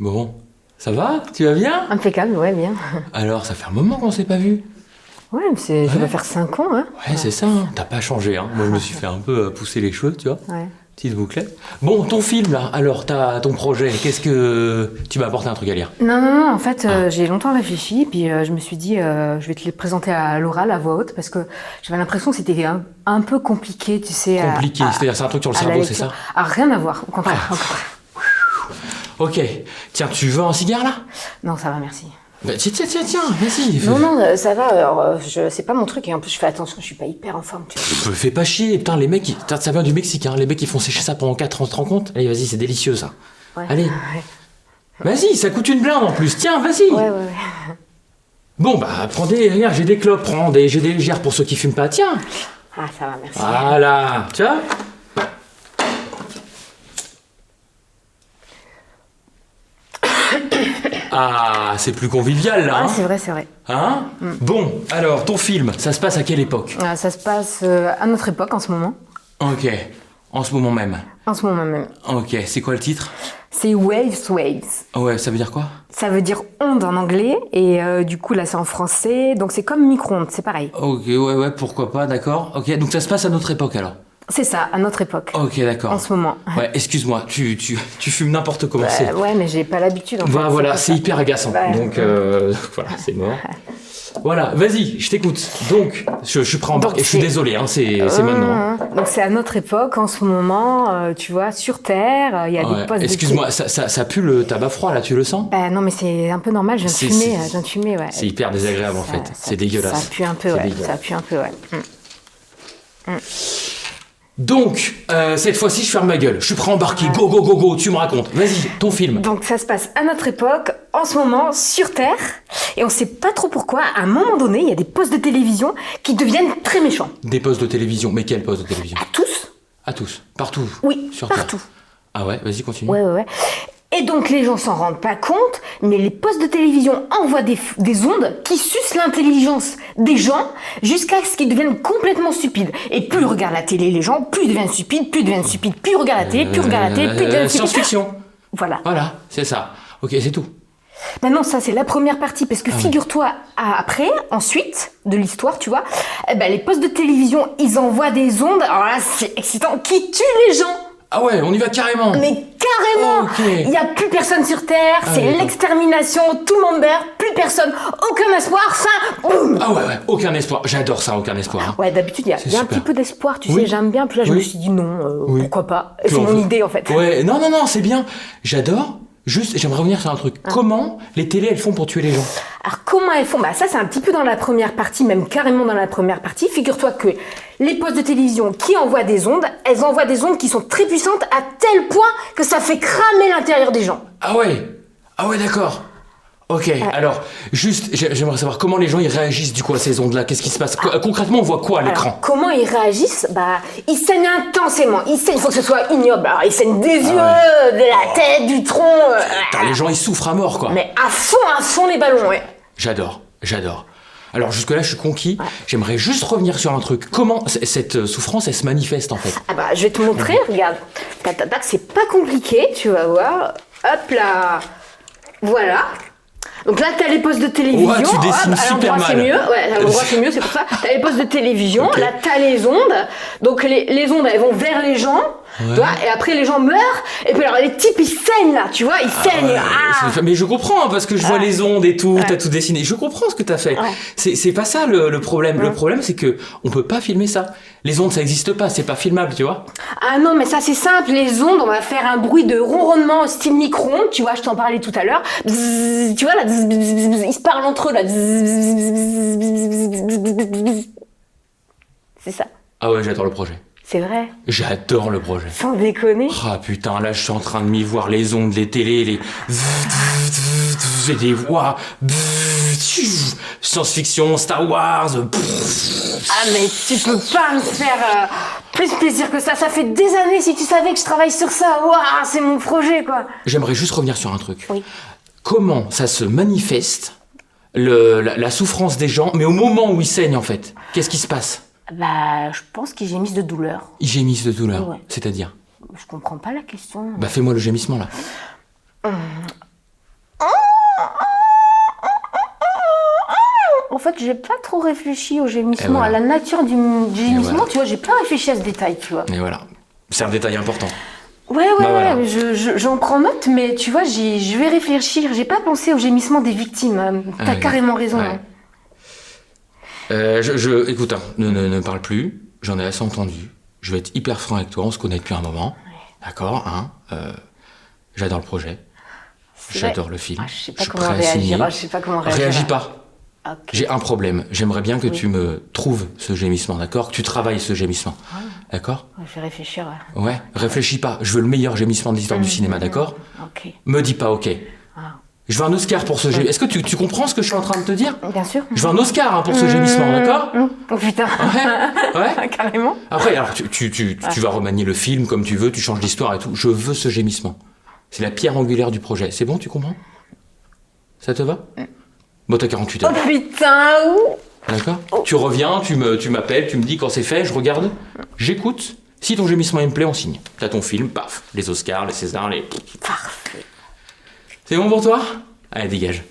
Bon, ça va? Tu vas bien? Impeccable, ouais, bien. Alors, ça fait un moment qu'on s'est pas vu. Ouais, mais ça va faire 5 ans, hein. Ouais, c'est ça, hein. T'as pas changé, hein. Moi, je me suis fait un peu pousser les cheveux, tu vois. Ouais. Petite bouclette. Bon, ton film, là, alors, ton projet, qu'est-ce que... Tu m'as apporté un truc à lire. Non, en fait, j'ai longtemps réfléchi, puis je me suis dit, je vais te les présenter à l'oral, à voix haute, parce que j'avais l'impression que c'était un peu compliqué, tu sais. Compliqué, c'est-à-dire c'est un truc sur le à la cerveau, c'est lecture. ça? Ah, rien à voir, au contraire. Au contraire. Ok. Tiens, tu veux un cigare, là? Non, ça va, merci. Bah, tiens, vas-y. Non, ça va, alors, c'est pas mon truc, et en plus, je fais attention, je suis pas hyper en forme, tu vois. Fais pas chier, putain, les mecs, ça vient du Mexique, hein. Les mecs, ils font sécher ça pendant 4 ans, tu te rends compte? Allez, vas-y, c'est délicieux, ça. Ouais. Allez. Ouais. Vas-y, ça coûte une blinde en plus, tiens, vas-y. Ouais. Bon, bah, regarde, j'ai des clopes, j'ai des légères pour ceux qui fument pas, tiens. Ah, ça va, merci. Voilà, tiens. Ah, c'est plus convivial, là, Ah, hein? c'est vrai. Hein? Bon, alors, ton film, ça se passe à quelle époque? Ça se passe à notre époque, en ce moment. Ok, en ce moment même. En ce moment même. Ok, c'est quoi le titre? C'est Waves. Ah ouais, ça veut dire quoi? Ça veut dire onde en anglais, et du coup là c'est en français, donc c'est comme micro-ondes, c'est pareil. Ok, ouais, pourquoi pas, d'accord. Ok, donc ça se passe à notre époque, alors? C'est ça, à notre époque. Ok, d'accord. En ce moment. Ouais, excuse-moi, tu fumes n'importe comment, c'est... Ouais, mais j'ai pas l'habitude en fait. Voilà, c'est c'est pour hyper ça. agaçant, Ouais. donc voilà, c'est mort. Voilà, vas-y, je t'écoute. Donc, je suis prêt à embarquer, Donc, je suis c'est- désolé, hein, c'est maintenant. Donc c'est à notre époque, en ce moment, tu vois, sur Terre, il y a Ouais, des postes excuse-moi, ça pue le tabac froid, là, tu le sens? Non mais c'est un peu normal, je C'est- viens de fumer, ouais. C'est hyper désagréable, en fait, c'est dégueulasse. Ça pue un peu, C'est ouais. dégueulasse. Ça pue un peu, ouais. Donc, cette fois-ci, je ferme ma gueule, je suis prêt à embarquer, go, tu me racontes. Vas-y, ton film. Donc ça se passe à notre époque, en ce moment, sur Terre, et on sait pas trop pourquoi, à un moment donné, il y a des postes de télévision qui deviennent très méchants. Des postes de télévision, mais quel poste de télévision? À tous? À tous, partout? Oui, Sur partout. Terre. Ah ouais, vas-y, continue. Ouais. Et donc les gens s'en rendent pas compte, mais les postes de télévision envoient des ondes qui sucent l'intelligence des gens jusqu'à ce qu'ils deviennent complètement stupides. Et plus ils regardent la télé, les gens, plus ils deviennent stupides, plus ils regardent la télé, plus ils regardent la télé, plus ils deviennent stupides. Science-fiction. Voilà. Voilà, c'est ça. Ok, c'est tout. Maintenant, ça, c'est la première partie, parce que figure-toi, ensuite, de l'histoire, tu vois, les postes de télévision, ils envoient des ondes, alors là, c'est excitant, qui tuent les gens. Ah ouais, on y va carrément. Mais carrément. Ok. Il n'y a plus personne sur Terre, c'est d'accord. l'extermination, tout le monde meurt, plus personne, aucun espoir, ça, boum. Ah ouais, aucun espoir. J'adore ça, aucun espoir. Hein. Ouais, d'habitude, il y a un super. petit peu d'espoir, tu Oui. sais, j'aime bien, puis là, je Oui. me suis dit non, Oui. pourquoi pas. Puis C'est on mon veut- idée, en fait. Ouais, non, c'est bien. J'adore. Juste, j'aimerais revenir sur un truc. Comment les télés, elles font pour tuer les gens? Alors comment elles font? Ça c'est un petit peu dans la première partie, même carrément dans la première partie. Figure-toi que les postes de télévision qui envoient des ondes, elles envoient des ondes qui sont très puissantes à tel point que ça fait cramer l'intérieur des gens. Ah ouais, d'accord. Ok, alors, juste, j'aimerais savoir comment les gens ils réagissent du coup à ces ondes-là. Qu'est-ce qui se passe? Concrètement, on voit quoi à Alors, l'écran? comment ils réagissent? Ils saignent intensément. Il faut que ce soit ignoble. Alors ils saignent des yeux, de la tête, du tronc. Putain, les gens ils souffrent à mort, quoi. Mais à fond les ballons, ouais. J'adore. Alors jusque-là, je suis conquis. J'aimerais juste revenir sur un truc. Comment cette souffrance, elle se manifeste en fait? Je vais te montrer, regarde. Tac, c'est pas compliqué, tu vas voir. Hop là. Voilà. Donc là, t'as les postes de télévision. Ouais, tu dessines à super l'endroit, c'est mal. mieux. Ouais, à l'endroit, c'est mieux, c'est pour ça. T'as les postes de télévision. Ok. Là, t'as les ondes. Donc les ondes, elles vont vers les gens. Tu vois, et après, les gens meurent. Et puis alors, les types, ils saignent là, tu vois, ils saignent. Ouais, mais je comprends, hein, parce que je vois les ondes et tout, t'as tout dessiné. Je comprends ce que t'as fait. Ouais. C'est pas ça le problème. Le problème, c'est que on peut pas filmer ça. Les ondes, ça existe pas, c'est pas filmable, tu vois. Ah non, mais ça c'est simple, les ondes, on va faire un bruit de ronronnement style micro-ondes, tu vois, je t'en parlais tout à l'heure. Bzzz, tu vois là, bzzz, bzzz, bzzz, ils se parlent entre eux là. Bzzz. C'est ça, Ah ouais, j'adore le projet. c'est vrai, J'adore le projet. sans déconner. Ah putain, là je suis en train de m'y voir les ondes, les télés, les... J'ai des voix... Science-fiction, Star Wars... Ah mais tu peux pas me faire plus plaisir que ça fait des années si tu savais que je travaille sur ça. Waouh, c'est mon projet quoi. J'aimerais juste revenir sur un truc. Oui. Comment ça se manifeste, la souffrance des gens, mais au moment où ils saignent en fait? Qu'est-ce qui se passe? Je pense qu'ils gémissent de douleur. Ils gémissent de douleur, Ouais. c'est-à-dire? Je comprends pas la question. Fais-moi le gémissement là. fait, j'ai pas trop réfléchi au gémissement, voilà. à la nature du gémissement, voilà. tu vois, j'ai pas réfléchi à ce détail, tu vois. Et voilà. C'est un détail important. Ouais, voilà. j'en prends note, mais tu vois, je vais réfléchir. J'ai pas pensé au gémissement des victimes. T'as carrément raison. Ouais. Écoute, hein, ne parle plus. J'en ai assez entendu. Je vais être hyper franc avec toi. On se connaît depuis un moment. Ouais. D'accord, hein. J'adore le projet. J'adore le film. Je sais pas comment réagir. Je sais pas comment réagir. Réagis pas. Okay. J'ai un problème. J'aimerais bien que tu me trouves ce gémissement, d'accord? Que tu travailles ce gémissement. D'accord? Je vais réfléchir. Ouais, réfléchis pas. Je veux le meilleur gémissement de l'histoire du cinéma, d'accord? Ok. Me dis pas ok. Je veux un Oscar pour ce gémissement. Est-ce que tu comprends ce que je suis en train de te dire? Bien sûr. Je veux un Oscar pour ce gémissement, d'accord? Oh putain. Ouais. Carrément. Après, alors, tu vas remanier le film comme tu veux, tu changes l'histoire et tout. Je veux ce gémissement. C'est la pierre angulaire du projet. C'est bon, tu comprends? Ça te va? Bon, t'as 48 heures. Oh putain. D'accord? Tu reviens, tu m'appelles, tu me dis quand c'est fait, je regarde, j'écoute. Si ton gémissement il me plaît, on signe. T'as ton film, paf, les Oscars, les Césars, les... Parfait. C'est bon pour toi? Allez, dégage.